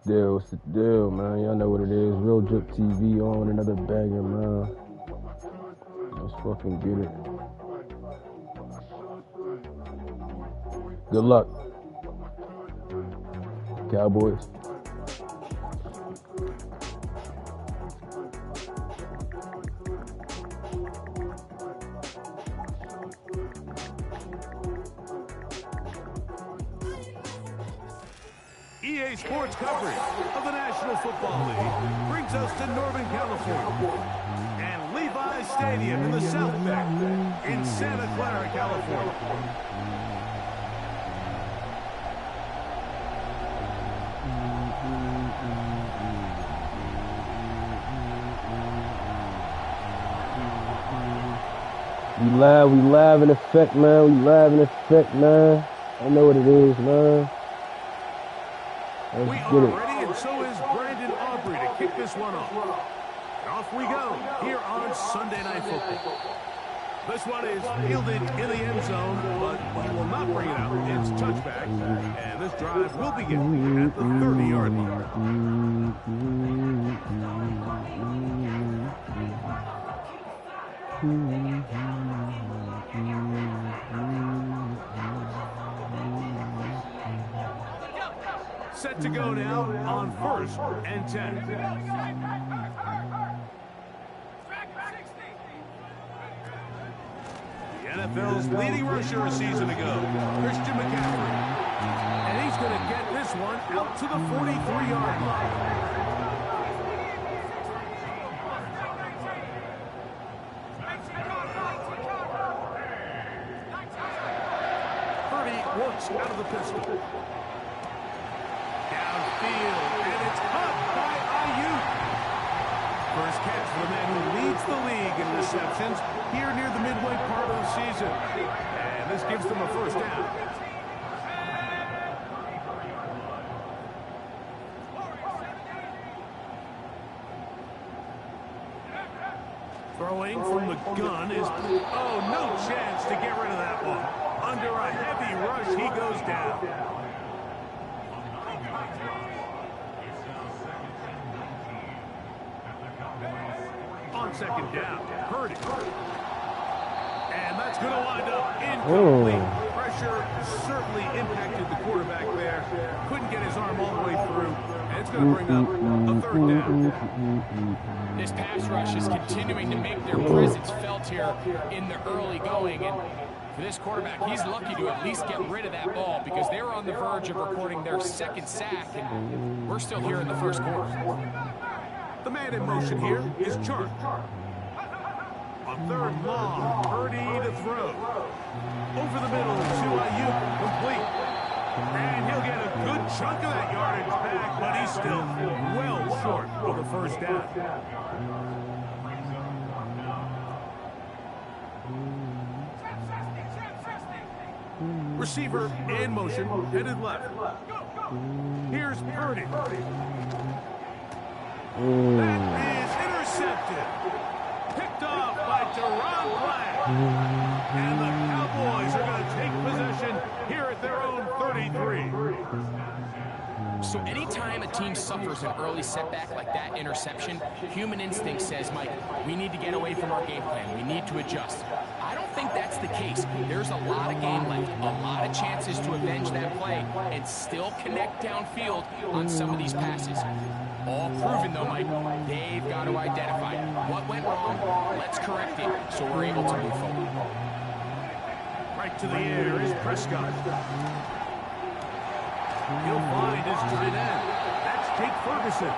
What's the deal, man? Y'all know what it is. Real Drip TV on another banger, man. Let's fucking get it. Good luck, Cowboys. EA Sports coverage of the National Football League brings us to Northern California and Levi's Stadium in the South Bay in Santa Clara, California. We live in effect, man. We live in effect, man. I know what it is, man. We are ready, and so is Brandon Aubrey to kick this one off. And off we go here on Sunday Night Football. This one is fielded in the end zone, but he will not bring it out. It's touchback, and this drive will begin at the 30-yard line. Set to go now on 1st and 10. The NFL's leading rusher a season ago, Christian McCaffrey. And he's going to get this one out to the 43-yard line. Purdy works out of the pistol. Downfield, and it's caught by Ayuk. First catch for the man who leads the league in receptions here near the midway part of the season. And this gives them a first down. Throwing from the gun is, oh, no chance to get rid of that one. Under a heavy rush, he goes down. On second down, Purdy. And that's going to wind up incomplete. Pressure certainly impacted the quarterback there. Couldn't get his arm all the way through. And it's going to bring up a third down. This pass rush is continuing to make their presence felt here in the early going. And for this quarterback, he's lucky to at least get rid of that ball because they were on the verge of recording their second sack. And we're still here in the first quarter. The man in motion here is Chart. On third long, Purdy to throw. Over the middle to Ayuk, complete. And he'll get a good chunk of that yardage back, but he's still well short of the first down. Receiver in motion, headed left. Here's Purdy. That is intercepted. Picked off by Deron Black. And the Cowboys are going to take possession here at their own 33. So anytime a team suffers an early setback like that interception, human instinct says, Mike, we need to get away from our game plan. We need to adjust. I don't think that's the case. There's a lot of game left, a lot of chances to avenge that play and still connect downfield on some of these passes. All proven, though, Mike. They've got to identify what went wrong. Let's correct it so we're able to move forward. Right to the air is Prescott. He'll find his tight end. That's Jake Ferguson.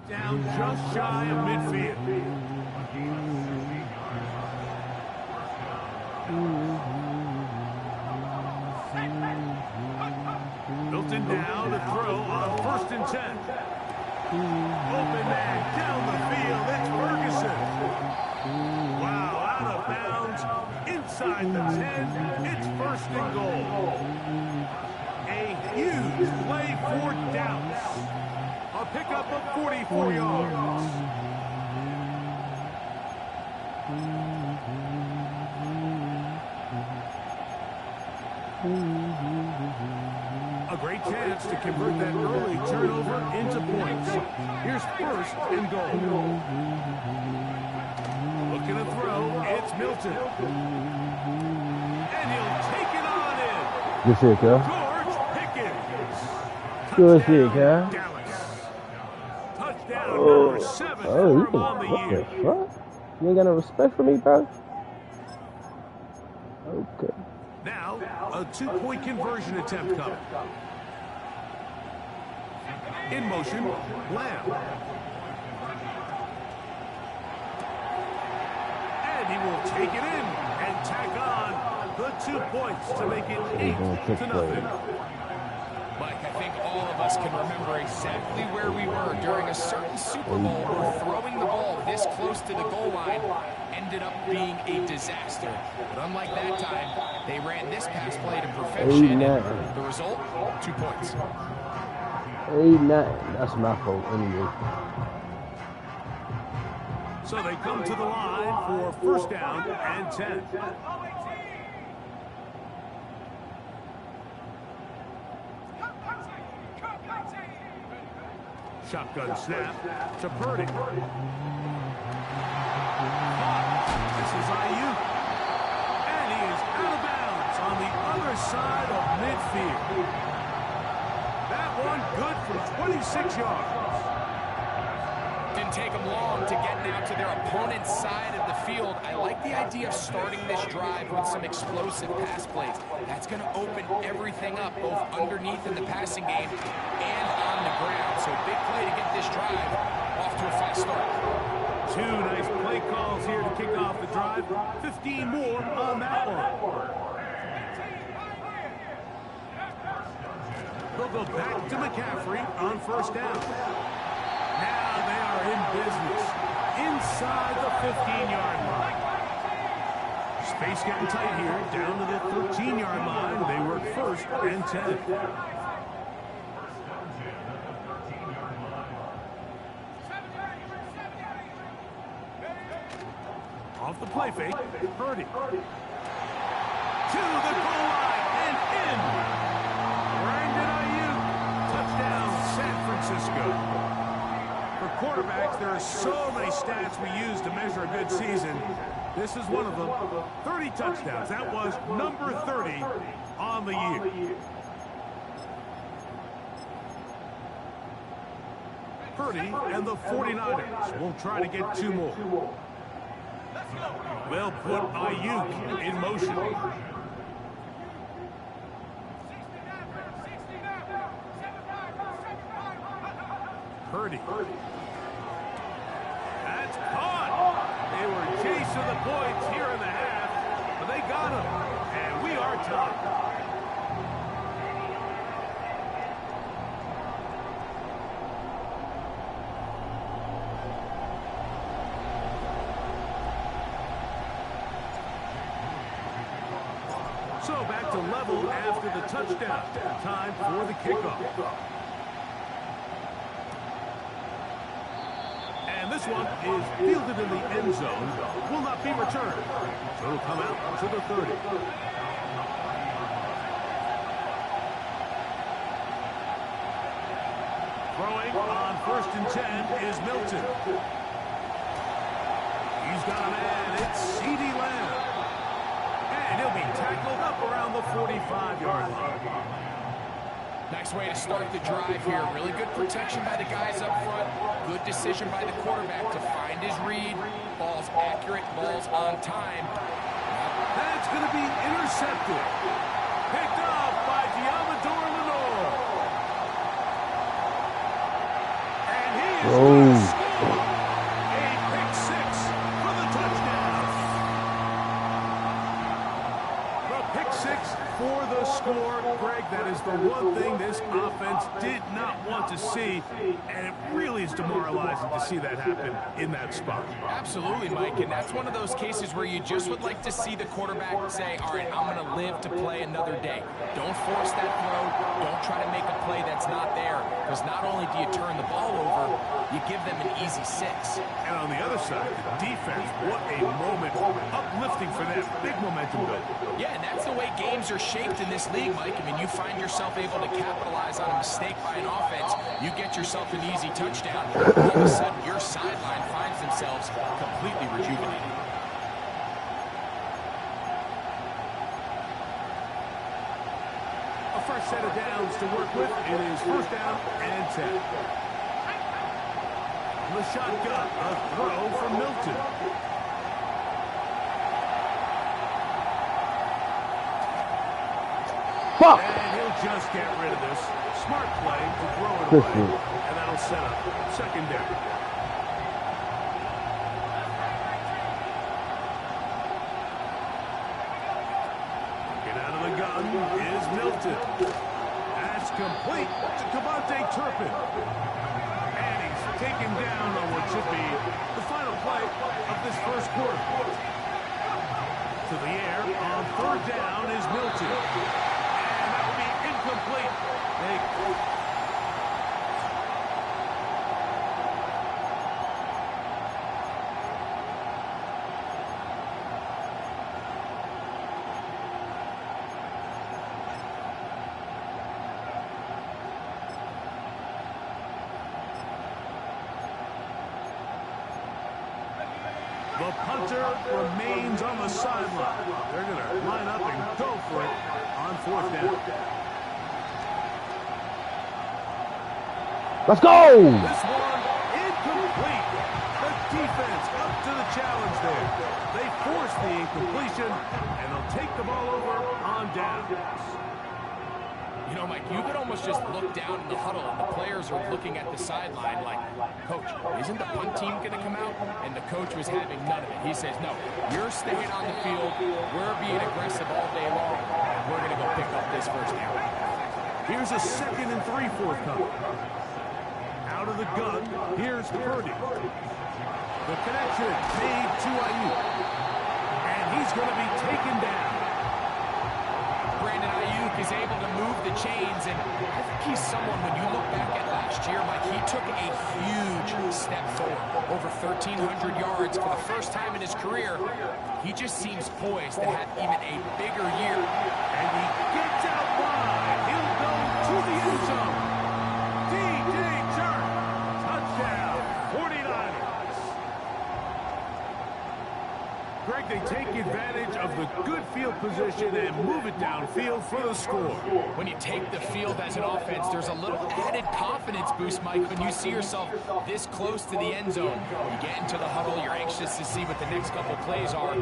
Down just shy of midfield. Milton now to throw on 1st and 10. Open man down the field. It's Ferguson. Wow, out of bounds. Inside the 10. It's 1st and goal. A huge play for Dallas. A pickup of 44 yards. A great chance to convert that early turnover into points. Here's first and goal. Looking to throw, it's Milton. And he'll take it on in. Good shit, Cal. George Pickens. Good shit, Cal. Dallas. Touchdown number 7 for him on the year. What? You ain't got no respect for me, bro? Okay. Now, a 2-point conversion attempt coming. In motion, Lamb. And he will take it in and tack on the 2 points to make it 8-0. Mike, I think all of us can remember exactly where we were during a certain Super Bowl where throwing the ball this close to the goal line ended up being a disaster. But unlike that time, they ran this pass play to perfection. And the result, 2 points. 8-9. That's my fault anyway. So they come to the line for first down and 10. Shotgun snap to Purdy. This is Ayuk. And he is out of bounds on the other side of midfield. That one good for 26 yards. Didn't take them long to get now to their opponent's side of the field. I like the idea of starting this drive with some explosive pass plays. That's going to open everything up, both underneath in the passing game and on the ground. So big play to get this drive off to a fast start. 2 nice play calls here to kick off the drive. 15 more on that one. They'll go back to McCaffrey on first down. Now they are in business inside the 15-yard line. Space getting tight here, down to the 13-yard line. They work first and 10. Off the play fake, Purdy. To the goal line and in. Brandon Ayuk. Touchdown, San Francisco. For quarterbacks, there are so many stats we use to measure a good season. This is one of them. 30 touchdowns. That was number 30 on the year. Purdy and the 49ers will try to get 2 more. They'll put Ayuk in motion. Purdy. That's caught. They were chasing the points here in the half, but they got him. And we are tied. So back to level after the touchdown. Time for the kickoff. And this one is fielded in the end zone. Will not be returned. So it'll come out to the 30. Throwing on first and 10 is Milton. He's got a man. It's CeeDee Lamb. And he'll be tackled up around the 45-yard line. Nice way to start the drive here. Really good protection by the guys up front. Good decision by the quarterback to find his read. Ball's accurate, ball's on time. That's going to be intercepted. Picked off by Diamador Lenore. And he is going to score a pick 6 for the touchdown. The pick 6 for the score. Greg, that is the one thing this offense did not want to see, and it really is demoralizing to see that happen in that spot. Absolutely, Mike, and that's one of those cases where you just would like to see the quarterback say, all right, I'm going to live to play another day. Don't force that throw. Don't try to make a play that's not there, because not only do you turn the ball over, you give them an easy 6. And on the other side, the defense, what a moment. Uplifting for them. Big momentum build. Yeah, and that's the way games are shaped in this league, Mike. I mean, you find yourself able to capitalize on a mistake by an offense. You get yourself an easy touchdown. All of a sudden, your sideline finds themselves completely rejuvenated. A fresh set of downs to work with. It is first down and 10. The shotgun, a throw from Milton. Fuck! And he'll just get rid of this. Smart play to throw it away. And that'll set up second down. Get out of the gun is Milton. That's complete to Cavante Turpin. And he's taken down on what should be the final play of this first quarter. To the air on third down is Milton. And that will be incomplete. The punter remains on the sideline. They're going to line up and go for it on fourth down. Let's go! This one incomplete. The defense up to the challenge there. They force the incompletion, and they'll take the ball over on downs. You know, Mike, you could almost just look down in the huddle, and the players are looking at the sideline like, Coach, isn't the punt team going to come out? And the coach was having none of it. He says, no, you're staying on the field. We're being aggressive all day long, and we're going to go pick up this first down. Here's a 2nd and 3 forthcoming. Out of the gun, here's Purdy. The connection made to Ayuk. And he's going to be taken down. Brandon Ayuk is able to move the chains, and I think he's someone, when you look back at last year, Mike, he took a huge step forward, over 1,300 yards for the first time in his career. He just seems poised to have even a bigger year. And he gets out wide. He'll go to the end zone. DJ Chark, touchdown, 49ers. Greg, they take advantage of the good field position and move it downfield for the score. When you take the field as an offense, there's a little added confidence boost, Mike, when you see yourself this close to the end zone. You get into the huddle, you're anxious to see what the next couple plays are.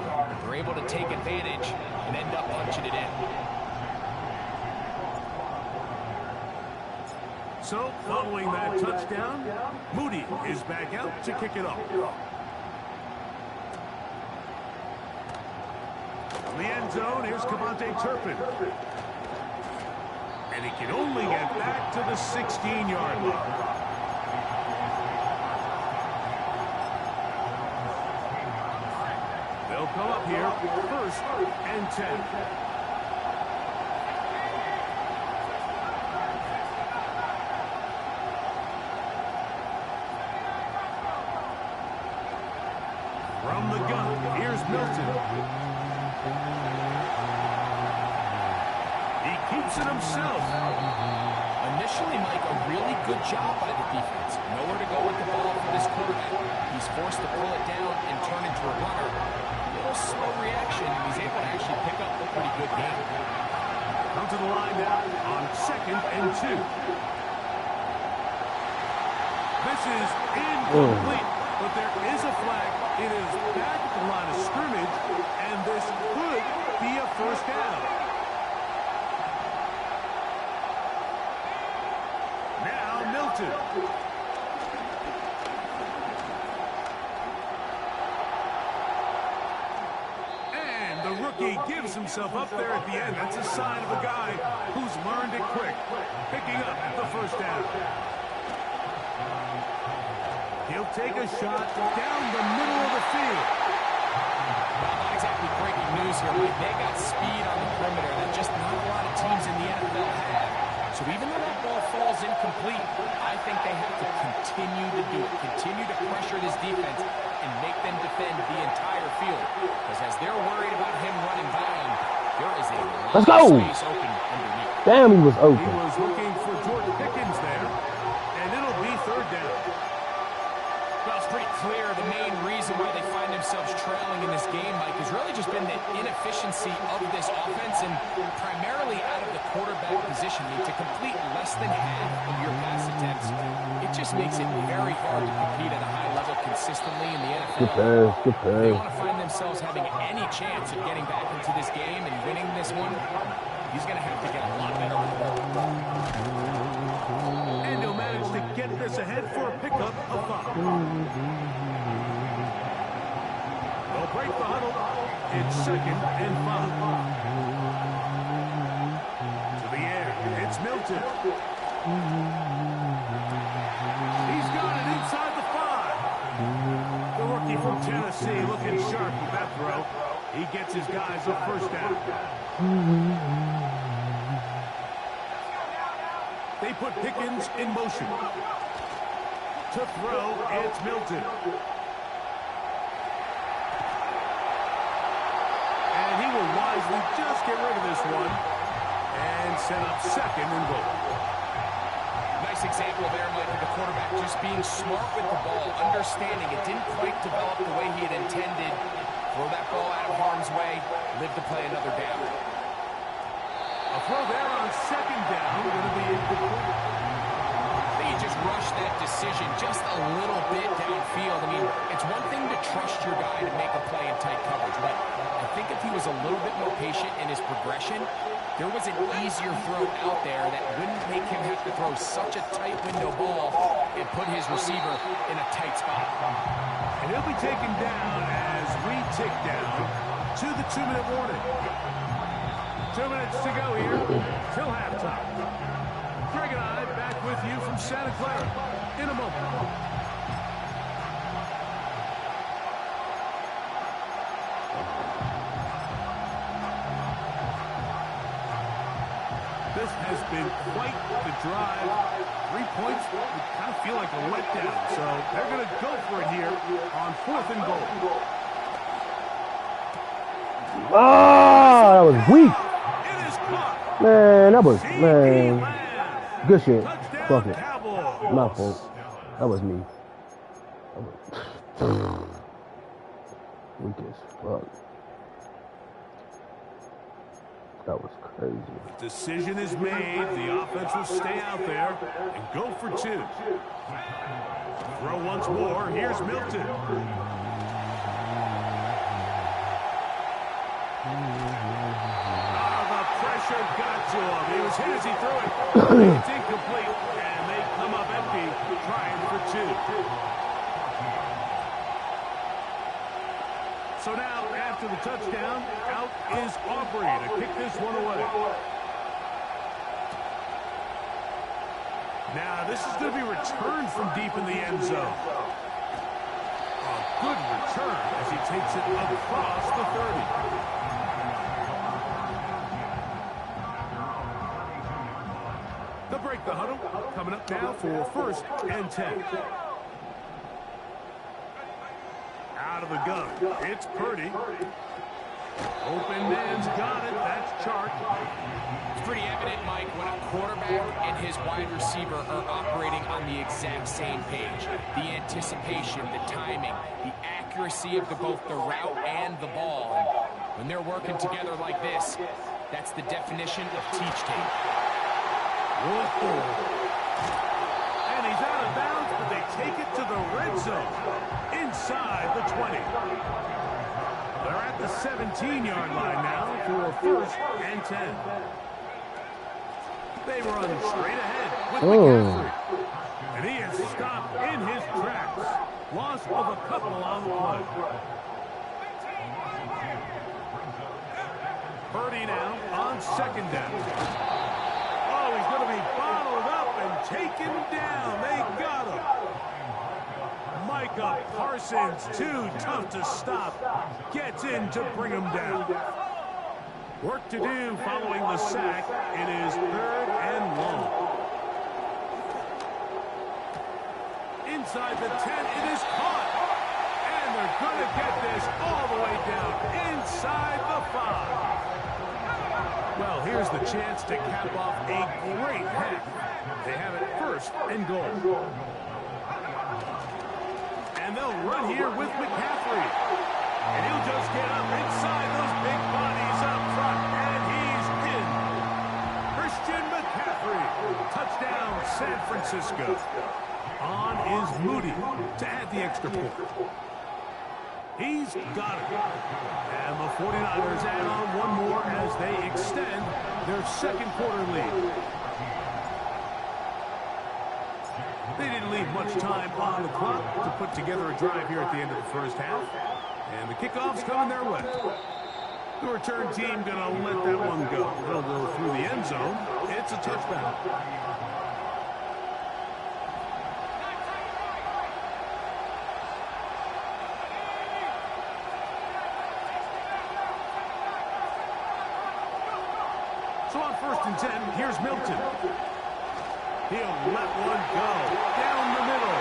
They're able to take advantage and end up punching it in. So, following that touchdown, Moody is back out to kick it off. From the end zone, here's Cavante Turpin. And he can only get back to the 16-yard line. They'll come up here, 1st and 10. From the gun, here's Milton. He keeps it himself. Initially, Mike, a really good job by the defense. Nowhere to go with the ball for this quarterback. He's forced to pull it down and turn into a runner. A little slow reaction, and he's able to actually pick up a pretty good game. Come to the line now on 2nd and 2. This is incomplete, but there is a flag. It is back at the line of scrimmage, and this could be a first down. Now Milton. And the rookie gives himself up there at the end. That's a sign of a guy who's learned it quick, picking up the first down. He'll take a shot down the middle of the field. Well, not exactly breaking news here, Mike. They got speed on the perimeter that just not a lot of teams in the NFL have. So even though that ball falls incomplete, I think they have to continue to do it. Continue to pressure this defense and make them defend the entire field. Because as they're worried about him running by them, there is a Let's go. Space open underneath. Damn, he was He open. was looking for George Pickens there, and it'll be third down. Well, it's pretty clear the main reason why they find themselves trailing in this game, Mike, has really just been the inefficiency of this offense and primarily out of the quarterback position. I mean, to complete less than half of your pass attempts, it just makes it very hard to compete at a high level consistently in the NFL. Good pass, good If they pass. want to find themselves having any chance of getting back into this game and winning this one, he's going to have to get a lot better. And he'll manage to get this ahead for a pickup of 5. They'll break the huddle. It's 2nd and 5. To the air. It's Milton. He's got it inside the 5. The rookie from Tennessee looking sharp with that throw. He gets his guys a first down. They put Pickens in motion. To throw, it's Milton. And he will wisely just get rid of this one and set up 2nd and goal. Nice example there, Mike, of the quarterback just being smart with the ball, understanding it didn't quite develop the way he had intended. Throw that ball out of harm's way, live to play another down. A throw there on 2nd down, going to be incomplete. They just rushed that decision just a little bit downfield. I mean, it's one thing to trust your guy to make a play in tight coverage, but I think if he was a little bit more patient in his progression, there was an easier throw out there that wouldn't make him have to throw such a tight window ball and put his receiver in a tight spot. And he'll be taken down as we tick down to the 2-minute warning. 2 minutes to go here till halftime. Greg and I back with you from Santa Clara in a moment. This has been quite the drive. 3 points would kind of feel like a letdown, so they're going to go for it here on 4th and goal. Ah, that was weak. It is caught. Man, that was, man. Good shit. Touchdown, Fuck it. Cowboys. My fault. That was me. Weak as fuck. That was crazy. Decision is made. The offense will stay out there and go for 2. Throw once more. Here's Milton. The pressure got to him. He was hit as he threw it. It's incomplete, and they come up empty, trying for 2. So now, after the touchdown, out is Aubrey to kick this one away. Now, this is going to be returned from deep in the end zone. A good return as he takes it across the 30. They'll break the huddle. Coming up now for 1st and 10. Out of the gun. It's Purdy. Open man's got it. That's Chark. It's pretty evident, Mike, when a quarterback and his wide receiver are operating on the exact same page. The anticipation, the timing, the accuracy of both the route and the ball. And when they're working together like this, that's the definition of teach tape. Whoa. And he's out of bounds, but they take it to the red zone. Inside the 20. They're at the 17-yard line now for 1st and 10. They run straight ahead with McCaffrey. And he is stopped in his tracks. Loss of a couple on the play. Purdy now on 2nd down. Oh, he's going to be bottled up and taken down. They got him. Micah Parsons, too tough to stop, gets in to bring him down. Work to do following the sack. It is 3rd and long. Inside the 10, it is caught. And they're going to get this all the way down inside the 5. Well, here's the chance to cap off a great half. They have it first and goal. And they'll run here with McCaffrey. And he'll just get up inside those big bodies up front. And he's in. Christian McCaffrey. Touchdown, San Francisco. On is Moody to add the extra point. He's got it. And the 49ers add on one more as they extend their second quarter lead. They didn't leave much time on the clock to put together a drive here at the end of the first half. And the kickoff's coming their way. The return team going to let that one go. They'll go through the end zone. It's a touchdown. So on 1st and 10, here's Milton. He'll let one go down the middle.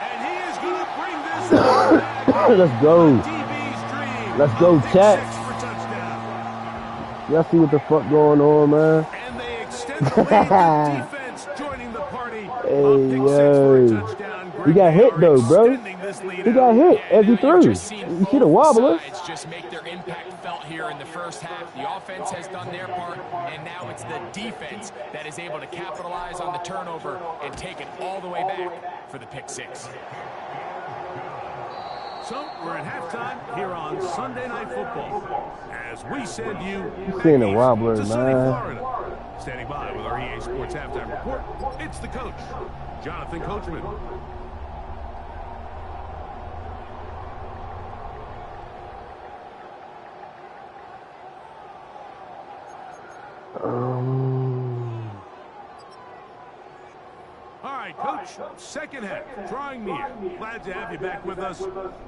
And he is going to bring this back. Let's go. TV's dream. Let's go, chat. For touchdown. Y'all see what the fuck going on, man? And they extend the lead. The defense joining the party. Hey, Pick 6 for a yo. touchdown. He got hit though, bro. He got hit as he threw. You see the wobbler? Just make their impact felt here in the first half. The offense has done their part, and now it's the defense that is able to capitalize on the turnover and take it all the way back for the pick 6. So we're at halftime here on Sunday Night Football as we send you Seeing the wobbler, to sunny man. Florida. Standing by with our EA Sports halftime report, it's the coach, Jonathan Coachman. All right, Coach, second half, drawing near. Glad to have you back with us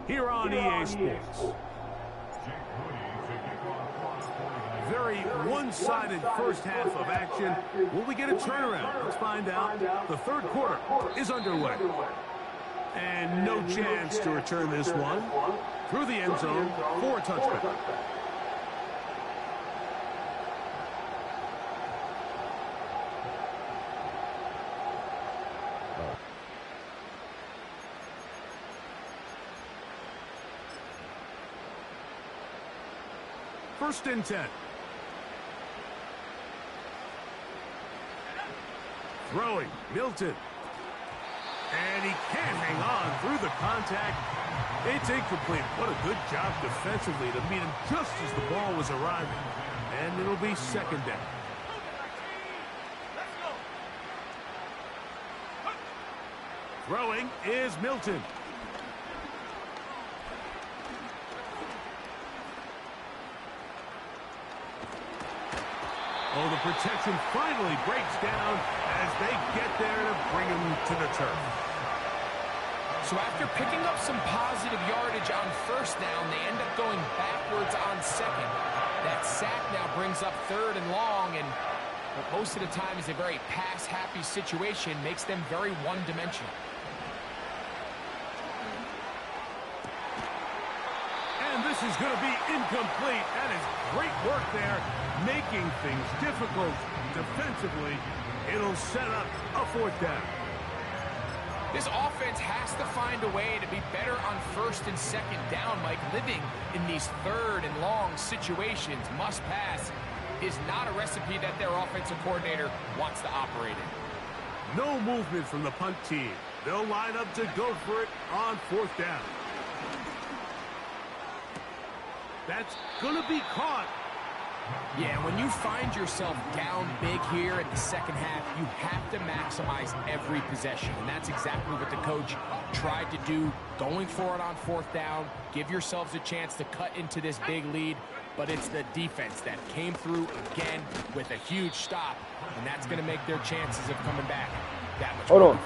here on EA Sports. Very one-sided first half of action. Will we get a turnaround? Let's find out. The third quarter is underway. And no chance to return this one through the end zone for a touchback. First and 10. Throwing, Milton. And he can't hang on through the contact. It's incomplete. What a good job defensively to meet him just as the ball was arriving. And it'll be second down. Throwing is Milton. Oh, the protection finally breaks down as they get there to bring him to the turf. So after picking up some positive yardage on first down, they end up going backwards on second. That sack now brings up third and long, and most of the time is a very pass-happy situation, makes them very one-dimensional. And this is going to be incomplete. That is great work there, making things difficult defensively. It'll set up a fourth down. This offense has to find a way to be better on first and second down, Mike. Living in these third and long situations, must pass, is not a recipe that their offensive coordinator wants to operate in. No movement from the punt team. They'll line up to go for it on fourth down. That's going to be caught. Yeah, when you find yourself down big here in the second half, you have to maximize every possession. And that's exactly what the coach tried to do, going for it on fourth down. Give yourselves a chance to cut into this big lead. But it's the defense that came through again with a huge stop. And that's going to make their chances of coming back that much Hold more. on.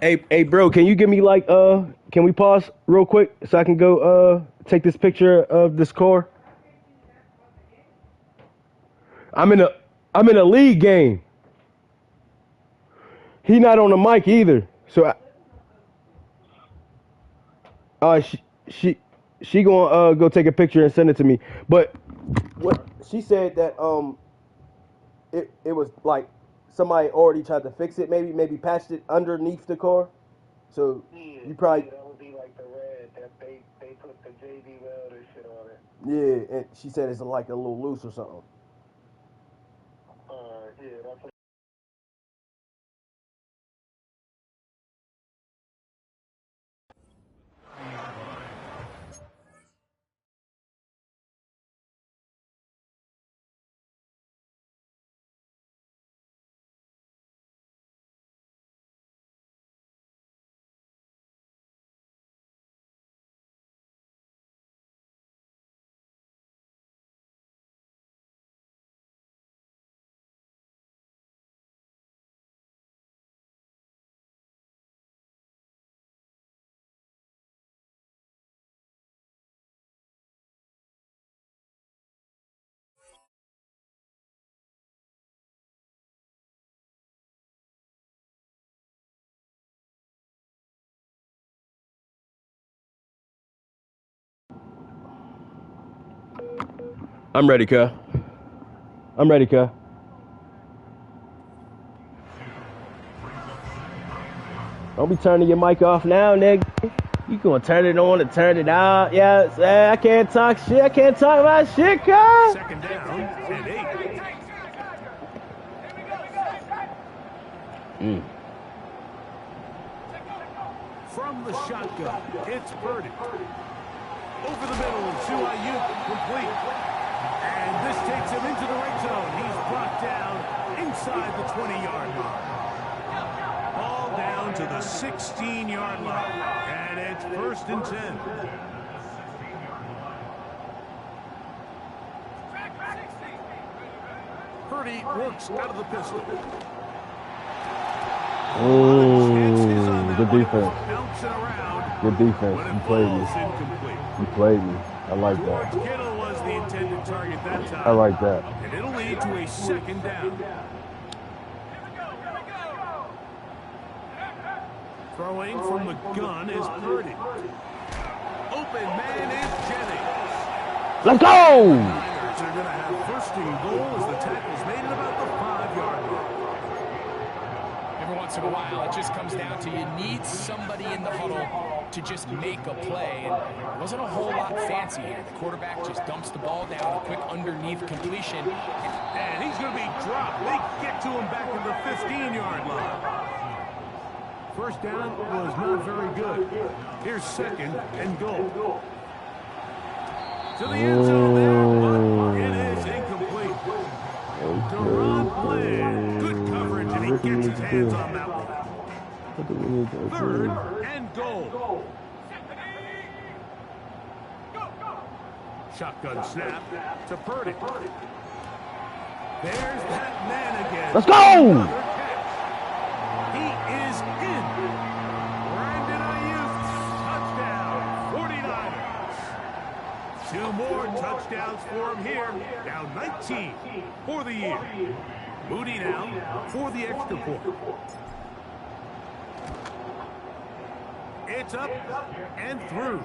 Hey, bro, can you give me like, can we pause real quick so I can go, take this picture of the score? I'm in a league game. He not on the mic either. So She gonna go take a picture and send it to me. But what she said that it was like somebody already tried to fix it, maybe patched it underneath the car. So you probably that would be like the red that they put the JD welder shit on it. yeah. And she said it's like a little loose or something. Yeah, that's. I'm ready, cuh. I'm ready, cuh. Don't be turning your mic off now, nigga. You gonna turn it on and turn it out. Yeah, I can't talk shit. I can't talk about shit, cuh. Second down and 8. From the shotgun, it's Purdy. Over the middle to Ayuk, complete. And this takes him into the red zone. He's brought down inside the 20-yard line. Ball down to the 16-yard line. And it's 1st and 10. Purdy works out of the pistol. Good defense. Good defense. You played me. You played me. I like that. Kittle was the intended target that time. I like that. And it'll lead to a 2nd down. Throwing from the gun is Purdy. Open man is Jennings. Let's go! Niners are going to have 1st and goal as the tackle's made at about the 5-yard line. Every once in a while, it just comes down to you need somebody in the huddle to just make a play. And it wasn't a whole lot fancy here. The quarterback just dumps the ball down, a quick underneath completion. And he's going to be dropped. They get to him back to the 15-yard line. 1st down was not very good. Here's 2nd and goal. To the end zone there, but it is incomplete. Deron Bland, good coverage, and he gets his hands on that one. 3rd and goal. Shotgun snap to Purdy. There's that man again. Let's go! He is in. Brandon Ayuk, touchdown, 49ers. 2 more touchdowns for him here. Now 19 for the year. Moody now for the extra point. It's up and through.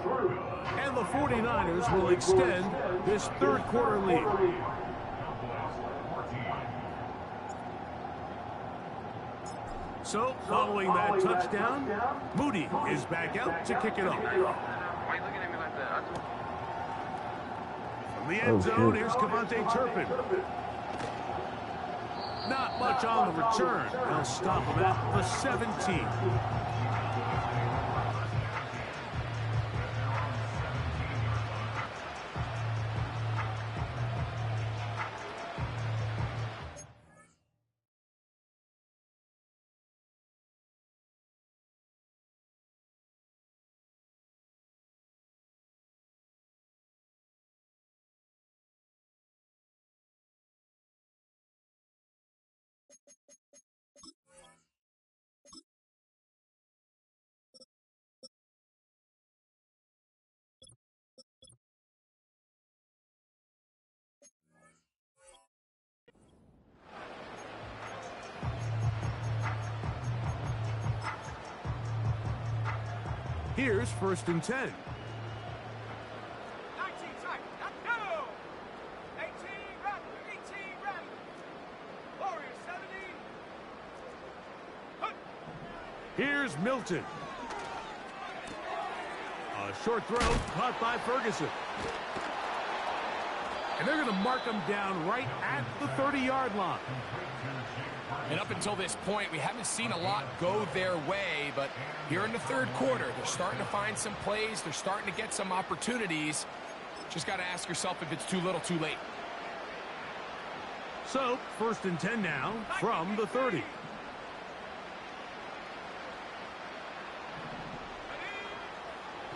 And the 49ers will extend this 3rd quarter lead. So, following that touchdown, Moody is back out to kick it off. From the end zone, here's Cavante Turpin. Not much on the return. They'll stop him at the 17. Here's 1st and 10. Here's Milton. A short throw caught by Ferguson. And they're going to mark him down right at the 30-yard line. And up until this point, we haven't seen a lot go their way, but here in the third quarter, they're starting to find some plays. They're starting to get some opportunities. Just got to ask yourself if it's too little, too late. So, 1st and 10 now from the 30.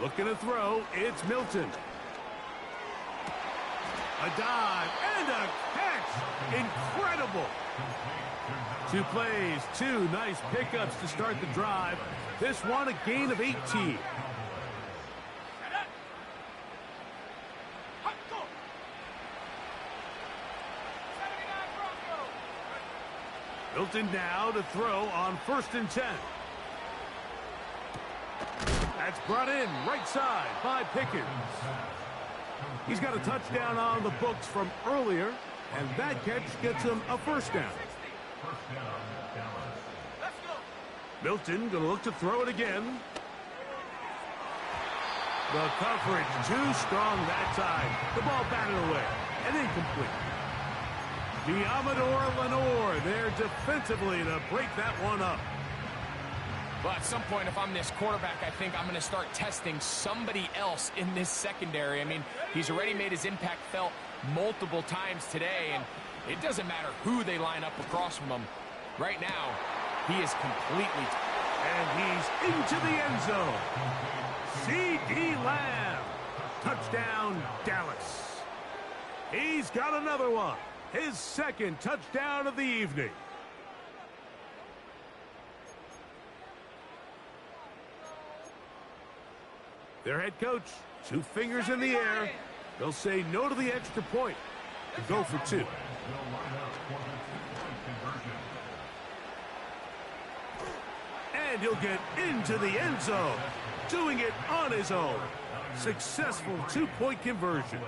Looking to throw, it's Milton. A dive and a catch. Incredible. 2 plays, 2 nice pickups to start the drive. This one a gain of 18. Milton now to throw on 1st and 10. That's brought in right side by Pickens. He's got a touchdown on the books from earlier, and that catch gets him a 1st down. Milton going to look to throw it again. The coverage too strong that time. The ball batted away and incomplete. The Amador Lenore there defensively to break that one up. But at some point, if I'm this quarterback, I think I'm going to start testing somebody else in this secondary. I mean, he's already made his impact felt multiple times today, and it doesn't matter who they line up across from him. Right now, he is completely... And he's into the end zone. C.D. Lamb. Touchdown, Dallas. He's got another one. His 2nd touchdown of the evening. Their head coach, 2 fingers in the air. They'll say no to the extra point and go for 2. And he'll get into the end zone, doing it on his own. Successful 2-point conversion.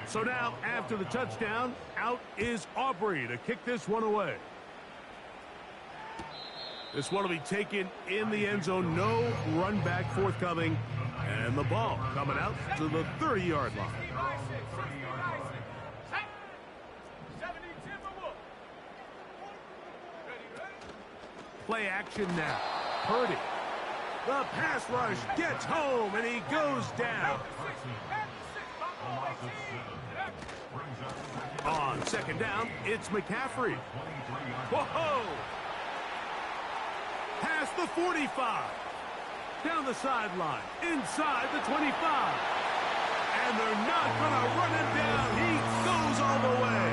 So now, after the touchdown, out is Aubrey to kick this one away. This one will be taken in the end zone. No run back forthcoming. And the ball coming out to the 30-yard line. Play action now. Purdy. The pass rush gets home, and he goes down. On 2nd down, it's McCaffrey. Whoa! Past the 45. Down the sideline. Inside the 25. And they're not going to run him down. He goes all the way.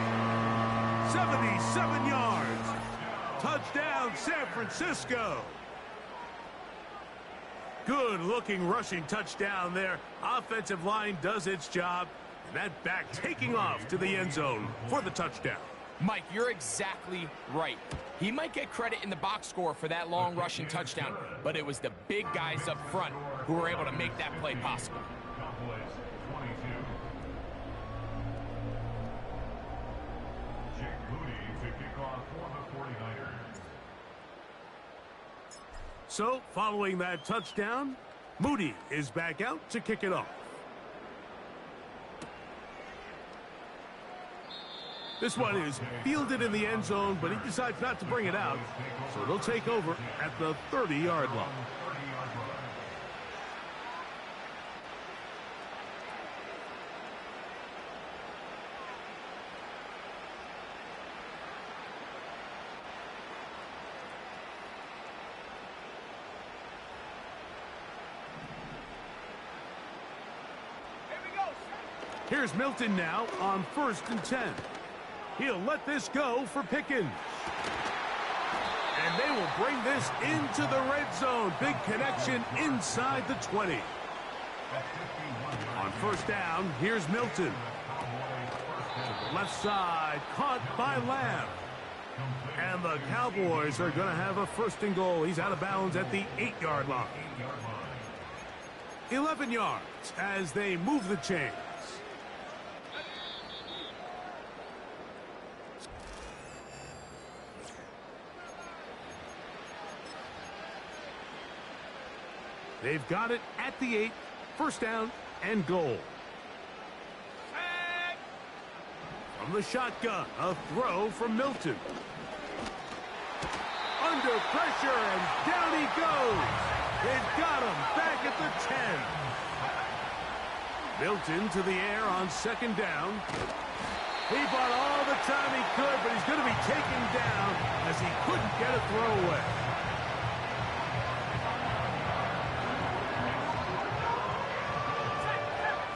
77 yards. Touchdown, San Francisco. Good-looking rushing touchdown there. Offensive line does its job. And that back taking off to the end zone for the touchdown. Mike, you're exactly right. He might get credit in the box score for that long rushing touchdown, but it was the big guys up front who were able to make that play possible. So, following that touchdown, Moody is back out to kick it off. This one is fielded in the end zone, but he decides not to bring it out, so they'll take over at the 30-yard line. Here's Milton now on 1st and 10. He'll let this go for Pickens. And they will bring this into the red zone. Big connection inside the 20. On 1st down, here's Milton. To the left side, caught by Lamb. And the Cowboys are going to have a 1st and goal. He's out of bounds at the 8-yard line. 11 yards as they move the chains. They've got it at the 8, first down and goal. From the shotgun, a throw from Milton. Under pressure, and down he goes. They've got him back at the 10. Milton to the air on second down. He bought all the time he could, but he's going to be taken down as he couldn't get a throw away.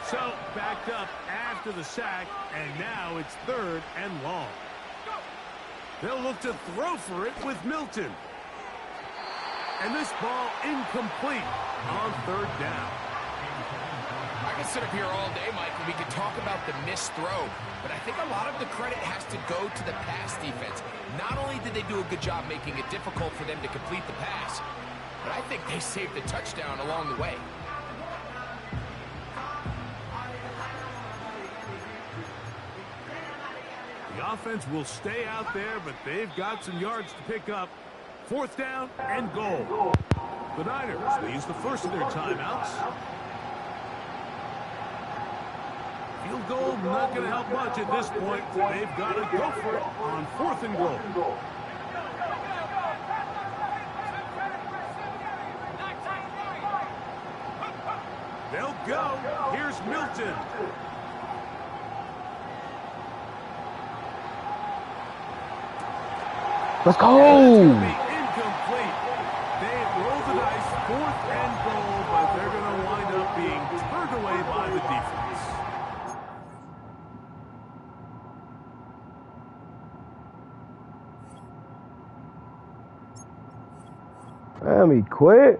So, backed up after the sack, and now it's 3rd and long. They'll look to throw for it with Milton. And this ball incomplete on 3rd down. I could sit up here all day, Mike, and we could talk about the missed throw, but I think a lot of the credit has to go to the pass defense. Not only did they do a good job making it difficult for them to complete the pass, but I think they saved the touchdown along the way. The offense will stay out there, but they've got some yards to pick up. 4th down and goal. The Niners, they use the first of their timeouts. Field goal not going to help much at this point. They've got to go for it on 4th and goal. They'll go. Here's Milton. Let's That's going to go. be incomplete. They roll the dice, 4th and goal, but they're going to wind up being turned away by the defense. Let me quit.